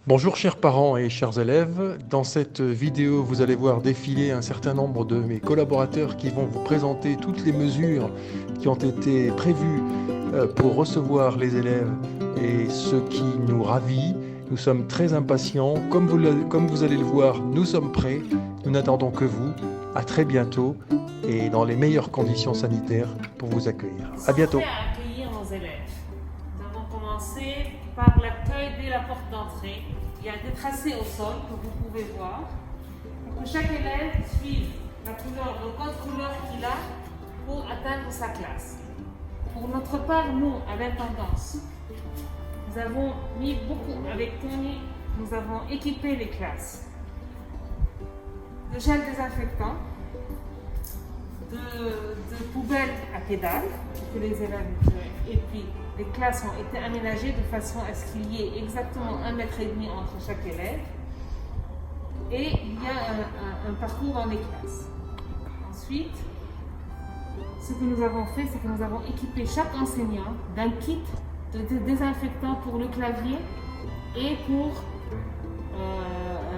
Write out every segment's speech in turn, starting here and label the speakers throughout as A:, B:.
A: Bonjour chers parents et chers élèves, dans cette vidéo vous allez voir défiler un certain nombre de mes collaborateurs qui vont vous présenter toutes les mesures qui ont été prévues pour recevoir les élèves, et ce qui nous ravit. Nous sommes très impatients, comme vous allez le voir, nous sommes prêts, nous n'attendons que vous. À très bientôt et dans les meilleures conditions sanitaires pour vous accueillir. À bientôt.
B: Nous sommes prêts à accueillir nos élèves. Nous avons commencé par l'accueil dès la porte d'entrée. Il y a des tracés au sol que vous pouvez voir pour que chaque élève suive la couleur, le code couleur qu'il a pour atteindre sa classe. Pour notre part, nous, à l'intendance, nous avons mis beaucoup, avec Tony, nous avons équipé les classes de gel désinfectant, de poubelles à pédales pour que les élèves, et puis les classes ont été aménagées de façon à ce qu'il y ait exactement 1,5 mètre entre chaque élève, et il y a un parcours dans les classes. Ensuite, ce que nous avons fait, c'est que nous avons équipé chaque enseignant d'un kit de désinfectant pour le clavier et pour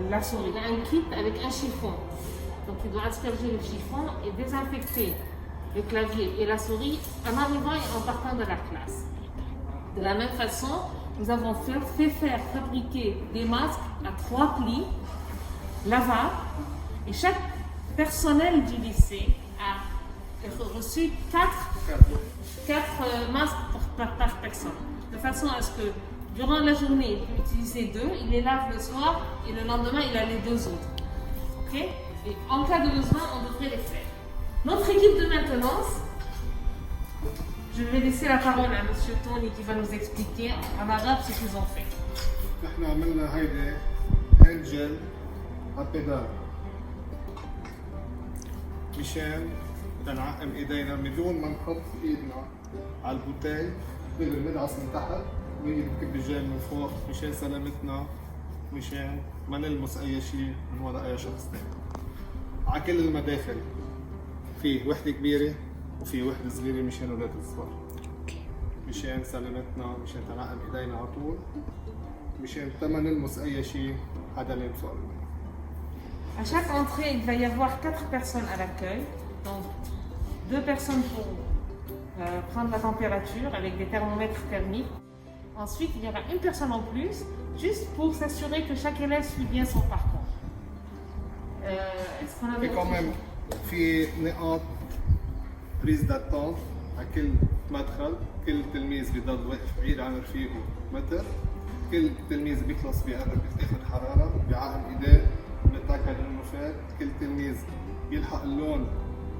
B: la souris. Il y a un kit avec un chiffon. Donc il doit asperger le chiffon et désinfecter le clavier et la souris en arrivant et en partant de la classe. De la même façon, nous avons fait fabriquer des masques à 3 plis lavables, et chaque personnel du lycée a reçu 4 masques par personne, de façon à ce que durant la journée, il peut utiliser 2, il les lave le soir et le lendemain, il a les 2 autres. Okay? Et en cas de besoin, on devrait les faire. Notre équipe de maintenance, je vais laisser la parole à M. Tony qui va nous expliquer en arabe ce qu'ils ont fait.
C: نحن عملنا هيدي هاند جل على البيدال مشان بدنا نعقم ايدينا بدون ما نحط ايدنا على البوتاي بالمدعس من تحت ونكب الجل من فوق مشان سلامتنا، مشان ما نلمس اي شيء من وراء اي شخص ثاني. على كل المداخل في وحده كبيره وفي وحده صغيره مشان اولاد الصغار، مشان سلامتنا، مشان تنعقم ايدينا على طول، مشان ما نلمس اي شيء حدا من فوق.
B: À chaque entrée, il va y avoir 4 personnes à l'accueil, donc 2 personnes pour prendre la température avec des thermomètres thermiques. Ensuite, il y aura une personne en plus, juste pour s'assurer que chaque élève suit bien son parcours. Est-ce qu'on avait
C: في كمان في نقاط بريز داتونت على كل مدخل، كل تلميذ بيضل واقف بعيد عن رفيقه متر، كل تلميذ بيخلص بيقرب بياخذ حراره بيعقم ايديه بنتاكد انه فات، كل تلميذ يلحق اللون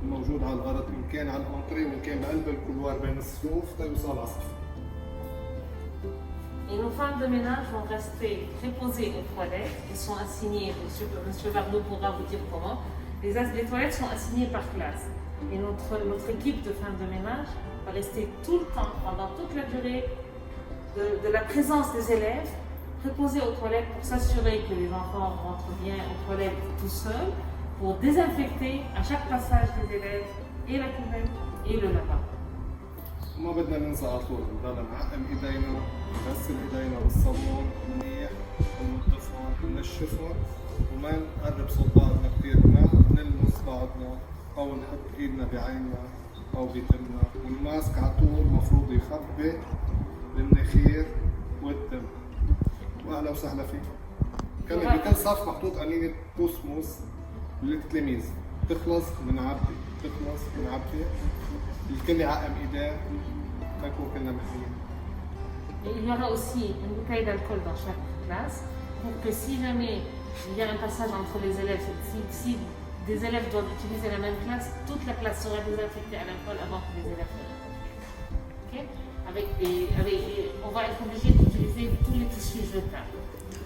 C: الموجود على الغرض ان كان على الانطري وان كان بقلب الكولوار بين الصفوف تيوصل على الصف.
B: Et nos femmes de ménage vont rester préposées aux toilettes. Elles sont assignées, Monsieur Varneau pourra vous dire comment. Les toilettes sont assignées par classe. Et notre équipe de femmes de ménage va rester tout le temps, pendant toute la durée de la présence des élèves, préposées aux toilettes pour s'assurer que les enfants rentrent bien aux toilettes tout seuls, pour désinfecter à chaque passage des élèves et la poubelle et le lavabo.
C: ما بدنا ننسى على طول نضلنا نعقم ايدينا، نغسل ايدينا بالصابون منيح، ننظفهم، ننشفهم، وما نقرب صوت بعضنا كثير، ما نلمس بعضنا او نحط ايدنا بعيننا او بتمنا، والماسك على طول المفروض يخبي المناخير والتم. واهلا وسهلا فيكم. كمان بكل صف محطوط قنينه كوسموس للتلاميذ، تخلص بنعبي، تخلص بنعبي، الكل يعقم ايديه تكون كلنا محميين.
B: Et il y aura aussi une bouteille d'alcool dans chaque classe pour que si jamais il y a un passage entre les élèves, si des élèves doivent utiliser la même classe, toute la classe sera désinfectée à l'alcool avant que les élèves ne rentrent. Okay? On va être obligé d'utiliser tous les tissus jetables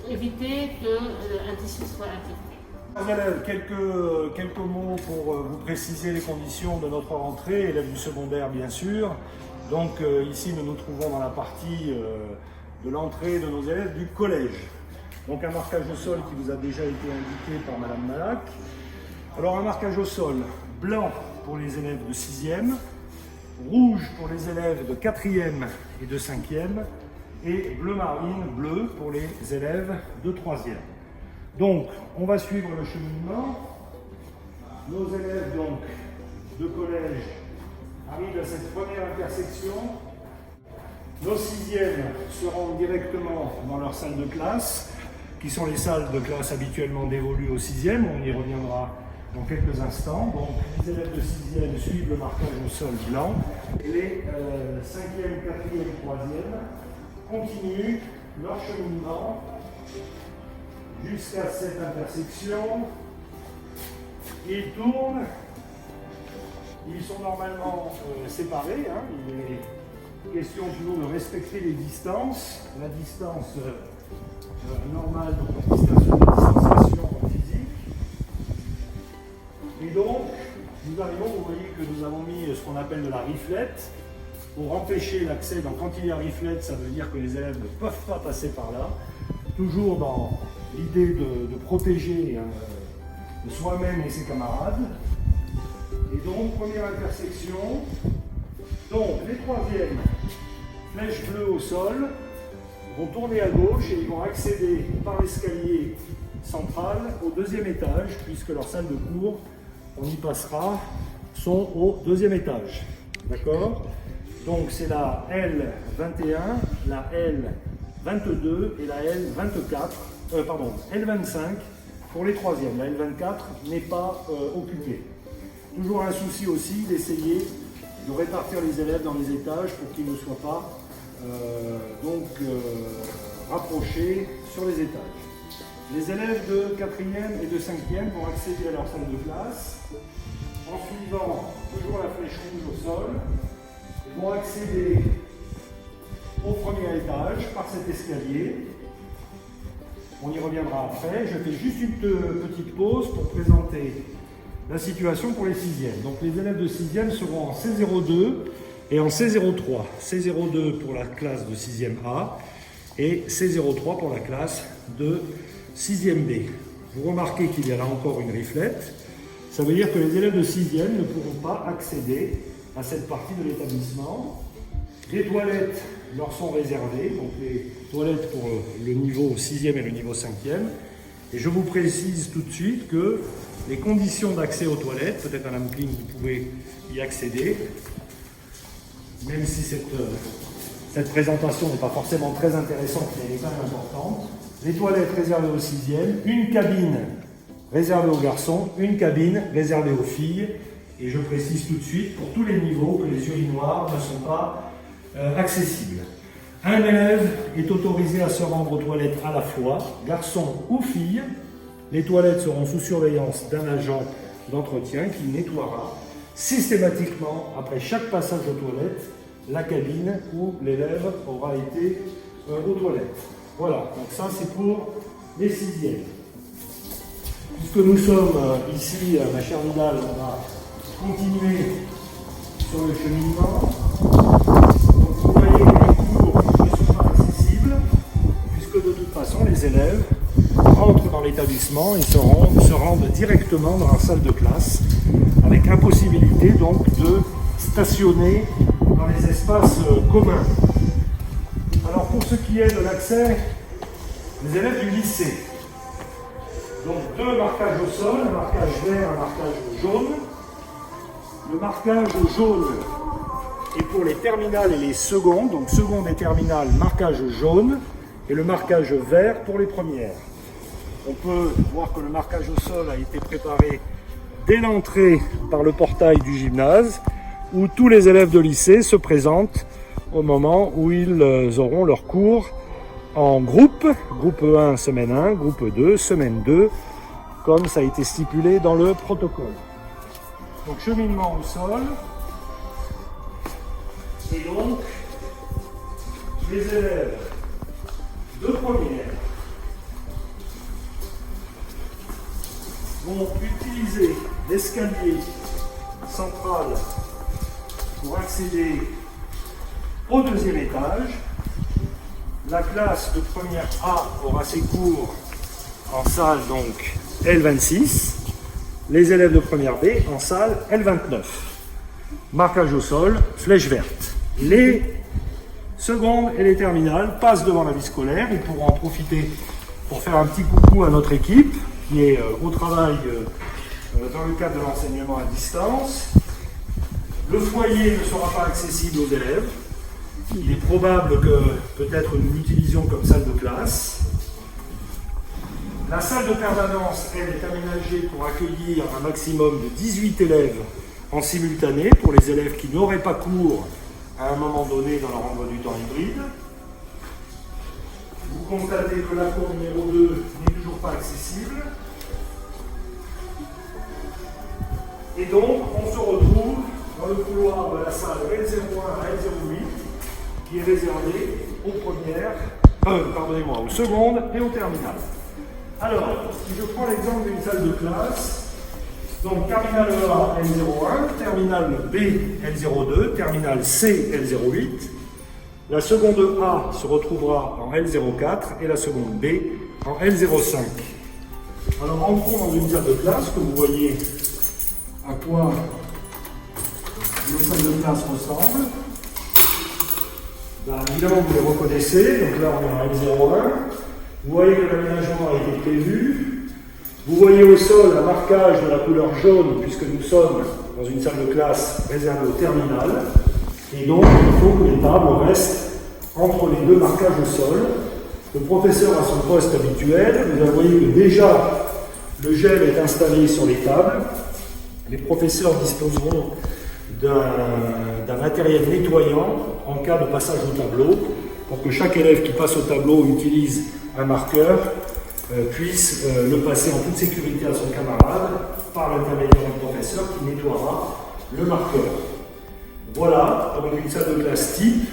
B: pour éviter qu'un tissu soit infecté.
D: Quelques mots pour vous préciser les conditions de notre rentrée, élèves du secondaire bien sûr. Donc ici nous nous trouvons dans la partie de l'entrée de nos élèves du collège. Donc un marquage au sol qui vous a déjà été indiqué par Madame Malak. Alors un marquage au sol, blanc pour les élèves de 6e, rouge pour les élèves de 4e et de 5e, et bleu marine, bleu pour les élèves de 3e. Donc, on va suivre le cheminement. Nos élèves donc de collège arrivent à cette première intersection. Nos 6e se rendent directement dans leur salle de classe, qui sont les salles de classe habituellement dévolues aux 6e. On y reviendra dans quelques instants. Donc, les élèves de 6e suivent le marquage au sol blanc. Et les 5e, 4e, 3e continuent leur cheminement jusqu'à cette intersection. Ils tournent. Ils sont normalement séparés. Il est question toujours de respecter les distances. La distance normale, donc la distanciation physique. Et donc, nous arrivons, vous voyez que nous avons mis ce qu'on appelle de la riflette pour empêcher l'accès. Donc quand il y a riflette, ça veut dire que les élèves ne peuvent pas passer par là. Toujours dans l'idée de protéger soi-même et ses camarades. Et donc, première intersection. Donc, les 3e, flèche bleue au sol, vont tourner à gauche et ils vont accéder par l'escalier central au 2e étage, puisque leur salle de cours, on y passera, sont au 2e étage. D'accord? Donc c'est la L21, la L22 et la L24, L25 pour les 3e. La L24 n'est pas occupée. Toujours un souci aussi d'essayer de répartir les élèves dans les étages pour qu'ils ne soient pas rapprochés sur les étages. Les élèves de 4e et de 5e vont accéder à leur salle de classe en suivant toujours la flèche rouge au sol. Ils vont accéder au premier étage par cet escalier. On y reviendra après. Je fais juste une petite pause pour présenter la situation pour les 6e. Donc les élèves de 6e seront en C02 et en C03. C02 pour la classe de 6e A et C03 pour la classe de 6e B. Vous remarquez qu'il y a là encore une riflette. Ça veut dire que les élèves de 6e ne pourront pas accéder à cette partie de l'établissement. Les toilettes leur sont réservées, donc les toilettes pour le niveau 6e et le niveau 5e. Et je vous précise tout de suite que les conditions d'accès aux toilettes, peut-être à Madame Kling, vous pouvez y accéder, même si cette présentation n'est pas forcément très intéressante, mais elle est quand même importante. Les toilettes réservées aux 6e, une cabine réservée aux garçons, une cabine réservée aux filles. Et je précise tout de suite, pour tous les niveaux, que les urinoirs ne sont pas accessibles. Un élève est autorisé à se rendre aux toilettes à la fois, garçon ou fille. Les toilettes seront sous surveillance d'un agent d'entretien qui nettoiera systématiquement, après chaque passage aux toilettes, la cabine où l'élève aura été aux toilettes. Voilà, donc ça c'est pour les 6e. Puisque nous sommes ici, ma chère Vidal, on va continuer sur le cheminement. Donc vous voyez que les cours ne sont pas accessibles, puisque de toute façon les élèves rentrent dans l'établissement et se rendent directement dans la salle de classe, avec impossibilité donc de stationner dans les espaces communs. Alors pour ce qui est de l'accès des élèves du lycée, donc 2 marquages au sol, un marquage vert, un marquage jaune. Le marquage jaune est pour les terminales et les secondes, donc seconde et terminale, marquage jaune, et le marquage vert pour les premières. On peut voir que le marquage au sol a été préparé dès l'entrée par le portail du gymnase, où tous les élèves de lycée se présentent au moment où ils auront leur cours en groupe 1 semaine 1, groupe 2 semaine 2, comme ça a été stipulé dans le protocole. Donc cheminement au sol, et donc les élèves de première vont utiliser l'escalier central pour accéder au 2e étage. La classe de première A aura ses cours en salle donc L26. les élèves de première B en salle L29. Marquage au sol, flèche verte. Les secondes et les terminales passent devant la vie scolaire. Ils pourront en profiter pour faire un petit coucou à notre équipe qui est au travail dans le cadre de l'enseignement à distance. Le foyer ne sera pas accessible aux élèves. Il est probable que peut-être nous l'utilisions comme salle de classe. La salle de permanence, elle, est aménagée pour accueillir un maximum de 18 élèves en simultané pour les élèves qui n'auraient pas cours à un moment donné dans leur emploi du temps hybride. Vous constatez que la cour numéro 2 n'est toujours pas accessible. Et donc, on se retrouve dans le couloir de la salle L01 à L08 qui est réservé aux premières, aux secondes et aux terminales. Alors, si je prends l'exemple d'une salle de classe, donc terminale A L01, terminale B L02, terminale C L08, la seconde A se retrouvera en L04 et la seconde B en L05. Alors entrons dans une salle de classe que vous voyez à quoi les salles de classe ressemblent. Évidemment, vous les reconnaissez. Donc là, on est en L01. Vous voyez que l'aménagement a été prévu. Vous voyez au sol un marquage de la couleur jaune, puisque nous sommes dans une salle de classe réservée au terminal. Et donc, il faut que les tables restent entre les deux marquages au sol. Le professeur a son poste habituel. Vous voyez que déjà, le gel est installé sur les tables. Les professeurs disposeront d'un matériel nettoyant en cas de passage au tableau, pour que chaque élève qui passe au tableau utilise un marqueur, puisse le passer en toute sécurité à son camarade par l'intermédiaire du professeur qui nettoiera le marqueur. Voilà, donc une salle de classe type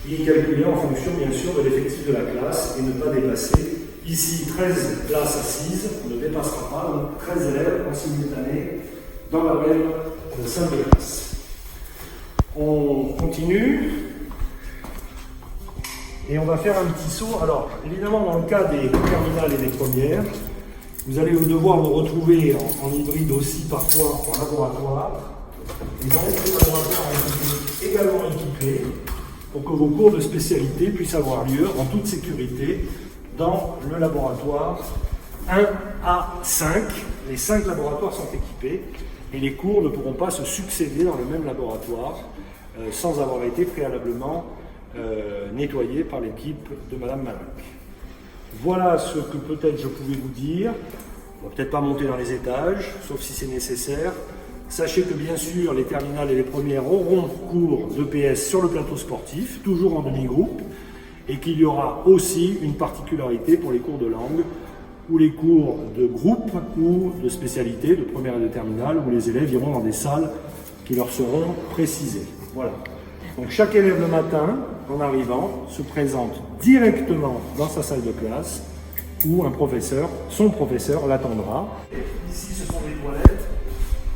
D: qui est calculée en fonction bien sûr de l'effectif de la classe et ne pas dépasser. Ici 13 places assises, on ne dépassera pas, donc 13 élèves en simultané dans la même salle de classe. On continue et on va faire un petit saut. Alors, évidemment, dans le cas des terminales et des premières, vous allez devoir vous retrouver en hybride aussi parfois en laboratoire. Et donc, le laboratoire est également équipé pour que vos cours de spécialité puissent avoir lieu en toute sécurité dans le laboratoire 1 à 5. Les 5 laboratoires sont équipés et les cours ne pourront pas se succéder dans le même laboratoire sans avoir été préalablement nettoyés par l'équipe de Madame Manac. Voilà ce que peut-être je pouvais vous dire. On ne va peut-être pas monter dans les étages, sauf si c'est nécessaire. Sachez que bien sûr, les terminales et les premières auront cours d'EPS sur le plateau sportif, toujours en demi-groupe, et qu'il y aura aussi une particularité pour les cours de langue, ou les cours de groupe ou de spécialité, de première et de terminale, où les élèves iront dans des salles qui leur seront précisées. Voilà. Donc chaque élève le matin, en arrivant, se présente directement dans sa salle de classe, où un professeur, son professeur, l'attendra. Ici, ce sont des toilettes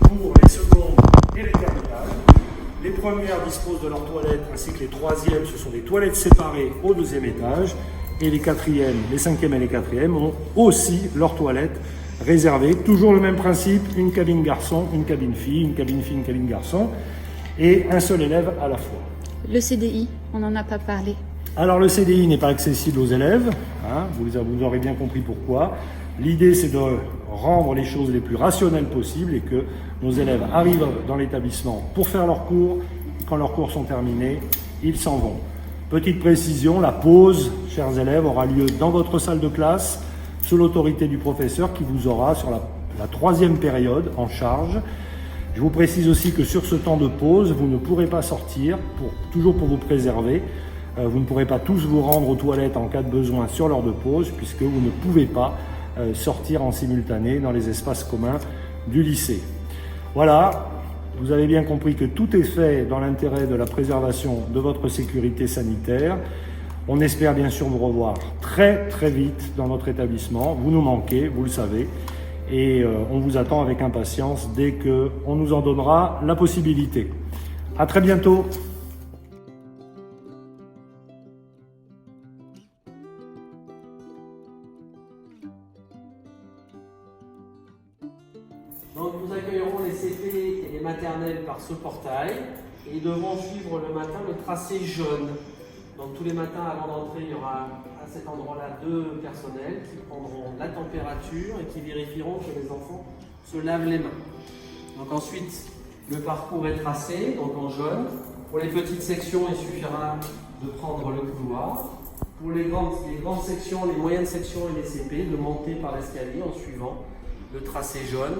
D: pour les secondes et les terminales. Les premières disposent de leurs toilettes, ainsi que les troisièmes, ce sont des toilettes séparées au deuxième étage. Et les quatrièmes, les cinquièmes et les quatrièmes ont aussi leurs toilettes réservées. Toujours le même principe, une cabine garçon, une cabine fille, une cabine fille, une cabine garçon, et un seul élève à la fois.
E: Le CDI, on n'en a pas parlé.
D: Alors le CDI n'est pas accessible aux élèves, hein, vous aurez bien compris pourquoi. L'idée c'est de rendre les choses les plus rationnelles possibles et que nos élèves arrivent dans l'établissement pour faire leurs cours. Quand leurs cours sont terminés, ils s'en vont. Petite précision, la pause, chers élèves, aura lieu dans votre salle de classe, sous l'autorité du professeur qui vous aura sur la troisième période en charge. Je vous précise aussi que sur ce temps de pause, vous ne pourrez pas sortir, toujours pour vous préserver. Vous ne pourrez pas tous vous rendre aux toilettes en cas de besoin sur l'heure de pause, puisque vous ne pouvez pas sortir en simultané dans les espaces communs du lycée. Voilà. Vous avez bien compris que tout est fait dans l'intérêt de la préservation de votre sécurité sanitaire. On espère bien sûr vous revoir très très vite dans notre établissement. Vous nous manquez, vous le savez, et on vous attend avec impatience dès qu'on nous en donnera la possibilité. À très bientôt.
F: Donc nous accueillerons les CP et les maternelles par ce portail et ils devront suivre le matin le tracé jaune. Donc tous les matins avant d'entrer, il y aura à cet endroit-là 2 personnels qui prendront la température et qui vérifieront que les enfants se lavent les mains. Donc ensuite, le parcours est tracé, donc en jaune. Pour les petites sections, il suffira de prendre le couloir. Pour les grandes sections, les moyennes sections et les CP, de monter par l'escalier en suivant le tracé jaune.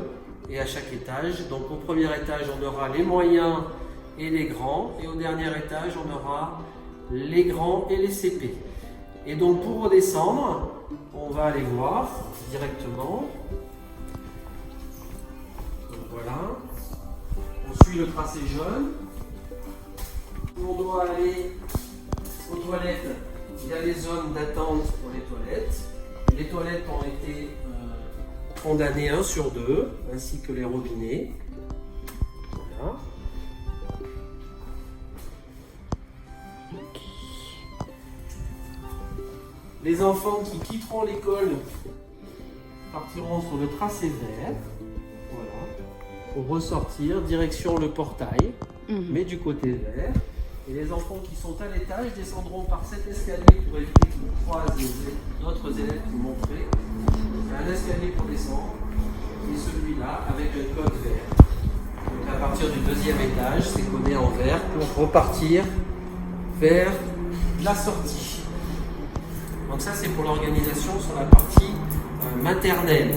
F: Et à chaque étage, donc au premier étage, on aura les moyens et les grands. Et au dernier étage, on aura les grands et les CP. Et donc pour redescendre, on va aller voir directement. Donc voilà. On suit le tracé jaune. On doit aller aux toilettes. Il y a les zones d'attente pour les toilettes. Les toilettes ont été condamnées 1 sur 2, ainsi que les robinets. Voilà. Les enfants qui quitteront l'école partiront sur le tracé vert. Voilà. Pour ressortir, direction le portail, mais du côté vert. Et les enfants qui sont à l'étage descendront par cet escalier pour éviter qu'ils croisent d'autres élèves qui montraient. Il y a un escalier pour descendre et celui-là avec un code vert. Donc à partir du 2e étage, c'est codé en vert pour repartir vers la sortie. Donc ça c'est pour l'organisation sur la partie maternelle.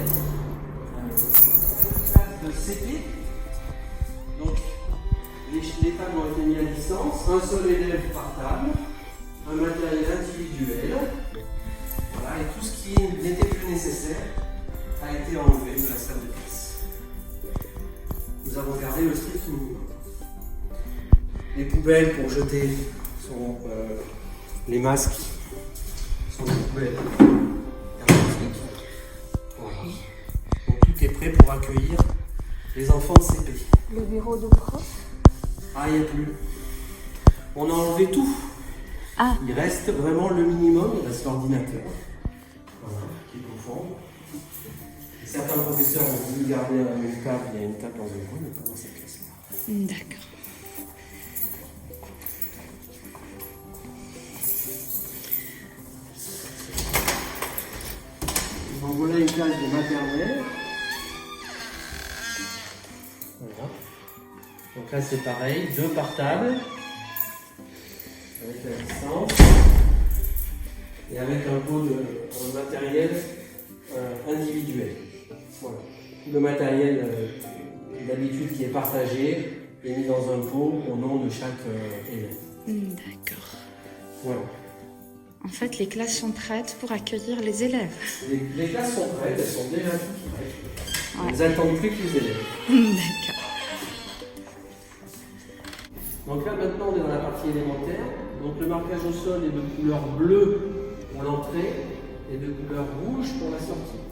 F: De CP. Donc les tables ont été mises à distance, un seul élève par table, un matériel individuel, voilà, et tout ce qui n'était plus nécessaire a été enlevé de la salle de classe. Nous avons gardé le strict minimum. Les poubelles pour jeter sont les masques sont des poubelles hermétiques. Voilà. Donc tout est prêt pour accueillir les enfants de CP.
E: Le bureau de prof?
F: Ah, il n'y a plus. On a enlevé tout.
E: Ah.
F: Il reste vraiment le minimum, il reste l'ordinateur. Voilà, qui est au fond. Certains professeurs ont voulu garder une table, il y a une table dans un coin, mais pas dans cette classe-là.
E: D'accord.
F: Donc voilà une classe de maternelle. Voilà. Donc là c'est pareil, 2 par table, avec la distance, et avec un pot de matériel individuel. Voilà. Le matériel d'habitude qui est partagé est mis dans un pot au nom de chaque élève.
E: D'accord.
F: Voilà.
E: En fait, les classes sont prêtes pour accueillir les élèves.
F: Les classes sont prêtes, elles sont déjà toutes prêtes.
E: Ouais.
F: Elles attendent plus que les élèves.
E: D'accord.
F: Donc là maintenant on est dans la partie élémentaire. Donc le marquage au sol est de couleur bleue pour l'entrée et de couleur rouge pour la sortie.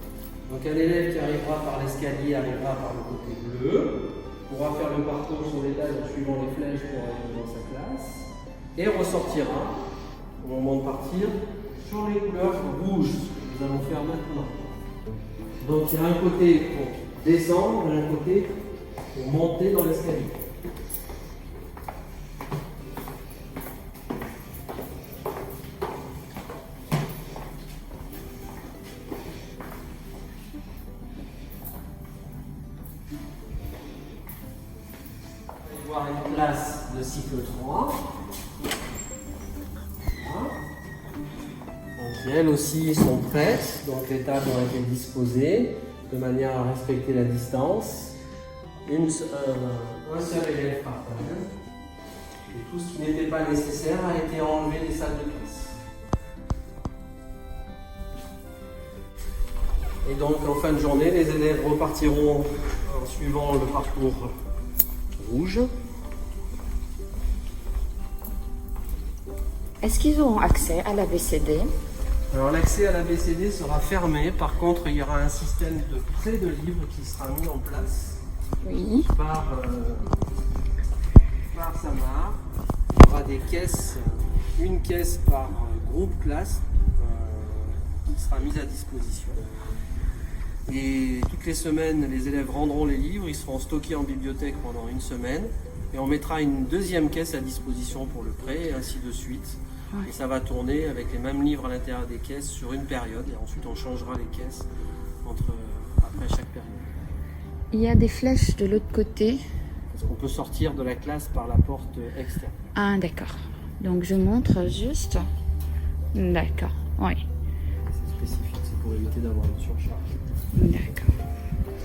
F: Donc un élève qui arrivera par l'escalier arrivera par le côté bleu, pourra faire le parcours sur l'étage en suivant les flèches pour aller dans sa classe et ressortira au moment de partir sur les couleurs rouges que nous allons faire maintenant. Donc il y a un côté pour descendre et un côté pour monter dans l'escalier. Voir une classe de cycle 3. Voilà. Donc elles aussi sont prêtes, donc les tables ont été disposées de manière à respecter la distance. Un seul élève par table. Et tout ce qui n'était pas nécessaire a été enlevé des salles de classe. Et donc en fin de journée, les élèves repartiront en suivant le parcours rouge.
E: Est-ce qu'ils auront accès à l'ABCD?
F: Alors l'accès à l'ABCD sera fermé, par contre il y aura un système de prêt de livres qui sera mis en place
E: Oui.
F: par Samar. Il y aura des caisses, une caisse par groupe classe qui sera mise à disposition. Et toutes les semaines, les élèves rendront les livres, ils seront stockés en bibliothèque pendant une semaine. Et on mettra une deuxième caisse à disposition pour le prêt, et ainsi de suite. Et ça va tourner avec les mêmes livres à l'intérieur des caisses sur une période. Et ensuite, on changera les caisses après chaque période.
E: Il y a des flèches de l'autre côté.
F: Parce qu'on peut sortir de la classe par la porte externe.
E: Ah, d'accord. Donc je montre juste. D'accord, oui.
F: C'est spécifique, c'est pour éviter d'avoir une surcharge.
E: D'accord.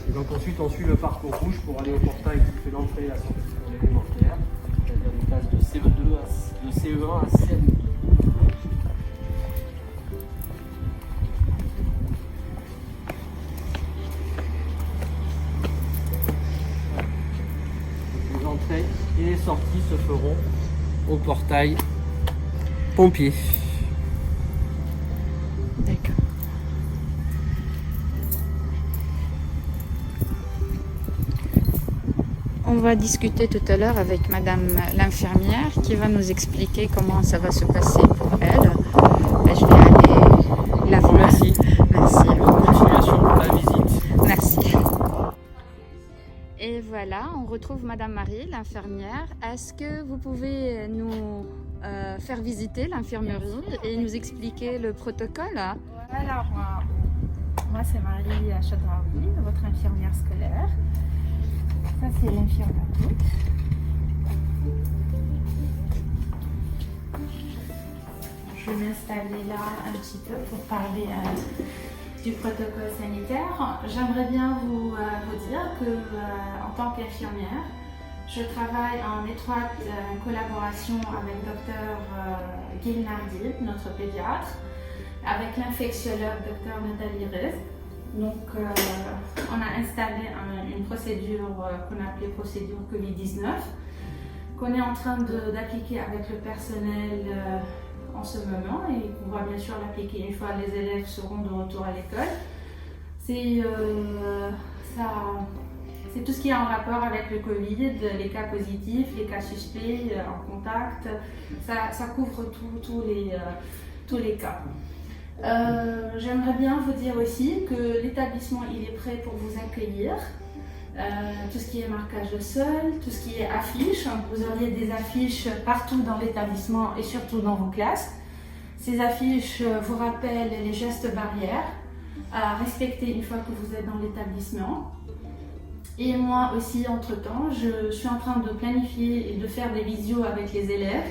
F: Et donc ensuite, on suit le parcours rouge pour aller au portail qui fait l'entrée et la sortie pour l'élémentaire, c'est-à-dire des classes de CE1 à CM2. Les entrées et les sorties se feront au portail pompier.
E: D'accord. On va discuter tout à l'heure avec Madame l'infirmière qui va nous expliquer comment ça va se passer pour elle. Je vais aller la voir.
F: Merci.
E: Merci.
F: Bonne continuation pour la visite.
E: Merci. Et voilà, on retrouve Madame Marie, l'infirmière. Est-ce que vous pouvez nous faire visiter l'infirmerie et nous expliquer le protocole?
G: Alors, moi c'est Marie Chadraoui, votre infirmière scolaire. Ça c'est l'infirmerie. Je vais m'installer là un petit peu pour parler du protocole sanitaire. J'aimerais bien vous dire que en tant qu'infirmière, je travaille en étroite collaboration avec Dr Guy Nardi, notre pédiatre, avec l'infectiologue Dr Nathalie Rez. Donc, on a installé une procédure qu'on a appelée procédure Covid-19, qu'on est en train d'appliquer avec le personnel en ce moment et qu'on va bien sûr l'appliquer une fois les élèves seront de retour à l'école. C'est tout ce qui est en rapport avec le Covid, les cas positifs, les cas suspects, en contact. Ça couvre tous les cas. J'aimerais bien vous dire aussi que l'établissement il est prêt pour vous accueillir. Tout ce qui est marquage de sol, tout ce qui est affiches. Vous auriez des affiches partout dans l'établissement et surtout dans vos classes. Ces affiches vous rappellent les gestes barrières à respecter une fois que vous êtes dans l'établissement. Et moi aussi, entre-temps, je suis en train de planifier et de faire des visios avec les élèves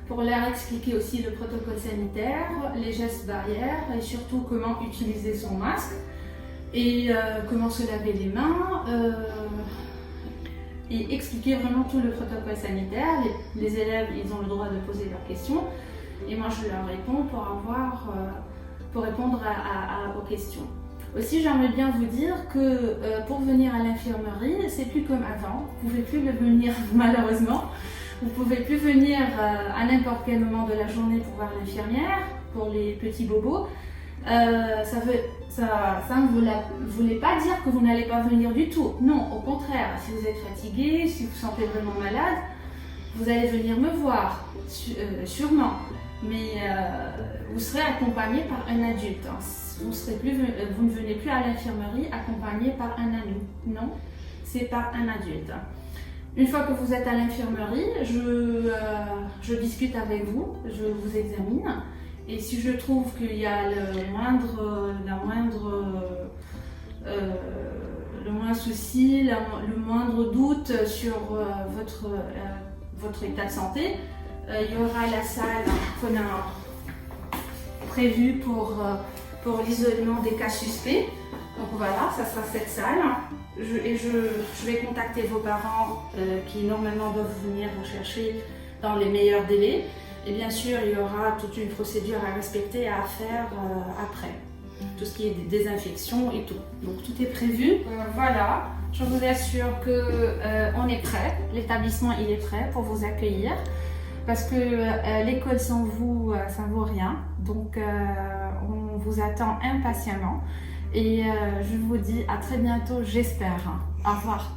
G: pour leur expliquer aussi le protocole sanitaire, les gestes barrières et surtout comment utiliser son masque et comment se laver les mains et expliquer vraiment tout le protocole sanitaire. Les élèves, ils ont le droit de poser leurs questions et moi je leur réponds pour répondre aux questions. Aussi, j'aimerais bien vous dire que pour venir à l'infirmerie, c'est plus comme avant. Vous ne pouvez plus venir malheureusement. Vous ne pouvez plus venir à n'importe quel moment de la journée pour voir l'infirmière, pour les petits bobos. Ça ne voulait pas dire que vous n'allez pas venir du tout. Non, au contraire, si vous êtes fatigué, si vous vous sentez vraiment malade, vous allez venir me voir, sûrement. Mais vous serez accompagné par un adulte. Vous ne venez plus à l'infirmerie accompagné par un ado. Non, c'est par un adulte. Une fois que vous êtes à l'infirmerie, je discute avec vous, je vous examine. Et si je trouve qu'il y a le moindre souci, le moindre doute sur votre état de santé, il y aura la salle qu'on a prévue pour l'isolement des cas suspects. Donc voilà, ça sera cette salle. Je vais contacter vos parents qui normalement doivent venir vous chercher dans les meilleurs délais. Et bien sûr, il y aura toute une procédure à respecter, à faire après. Tout ce qui est désinfection et tout. Donc tout est prévu. Voilà, je vous assure qu'on est prêt. L'établissement il est prêt pour vous accueillir. Parce que l'école sans vous, ça ne vaut rien. Donc on vous attend impatiemment. Et je vous dis à très bientôt, j'espère. Au revoir.